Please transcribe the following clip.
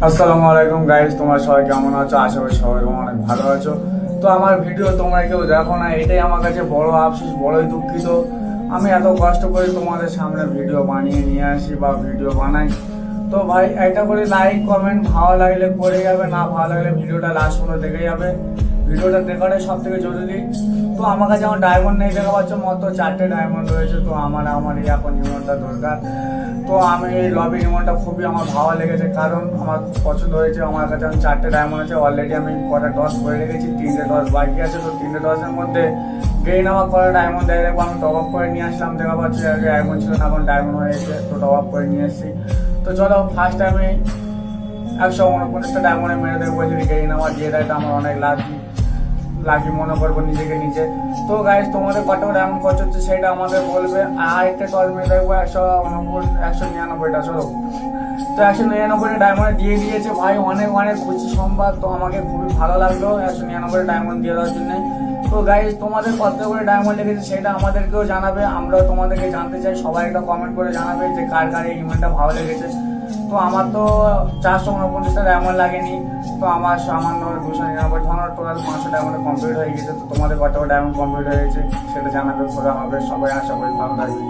আসসালামু আলাইকুম গাইস, তোমরা সবাই কেমন আছো? আশা করি সবাই অনেক ভালো আছো। তো আমার ভিডিও তোমরা কেউ দেখো না, এটাই আমার কাছে বড় আফসোস, বড়ই দুঃখিত। আমি এত কষ্ট করে তোমাদের সামনে ভিডিও বানিয়ে নিয়ে আসি বা ভিডিও বানাই। তো ভাই একটা করে লাইক কমেন্ট ভালো লাগলে করে যাবে, না ভালো লাগলে ভিডিওটা লাস্ট পর্যন্ত দেখে যাবে। ভিডিওটা দেখাটাই সব থেকে জরুরি। তো আমার কাছে আমার ডায়মন্ড নেই, দেখা পাচ্ছ মাত্র 4টে ডায়মন্ড রয়েছে। তো আমার এই এখন জীবনটা দরকার। তো আমি এই লবি রিমোটটা খুবই আমার ভালো লেগেছে, কারণ আমার খুব পছন্দ হয়েছে। আমার কাছে 4টে ডায়মন্ড আছে অলরেডি, আমি কটা টস করে রেখেছি, 3টে টস বাকি আছে। তো 3টে টসের মধ্যে গেইন আমার কটা ডায়মন্ড দেয় দেখবো। আমি টপ আপ করে নিয়ে আসলাম, দেখা পাচ্ছি আগে ডায়মন্ড ছিল না, এখন ডায়মন্ড হয়েছে। তো টপ আপ করে নিয়ে এসেছি। তো চলো ফার্স্ট আমি 149টা ডায়মন্ডে মেরে দেখবো, যদি গেইন আমার দিয়ে দেয় তো আমার অনেক লাকি মনে করবো নিজেকে নিজে। তো গাইজ তোমাদের কত ডায়মন্ড খরচ হচ্ছে সেটা আমাদের বলবে। আর একটা টস মেরে দেখবো 199টা। চলো, তো 199 ডায়মন্ড দিয়ে দিয়েছে ভাই, অনেক অনেক খুশি সংবাদ। তো আমাকে খুবই ভালো লাগলো 199 ডায়মন্ড দিয়ে দেওয়ার জন্য। তো গাইজ তোমাদের কত করে ডায়মন্ড লেগেছে সেটা আমাদেরকেও জানাবে, আমরাও তোমাদেরকে জানতে চাই। সবাই একটা কমেন্ট করে জানাবে যে কার কার এই ইভেন্টটা ভালো লেগেছে। তো আমার তো 449টা ডায়মন্ড লাগেনি, তো আমার সামান্য 299 ধরনের টোটাল 500 ডায়মন্ড কমপ্লিট হয়ে গেছে। তো তোমাদের কত ডায়মন্ড কমপ্লিট হয়ে গেছে সেটা জানাবে, খোলা হবে। সবাই আশা করি ভালো লাগবে।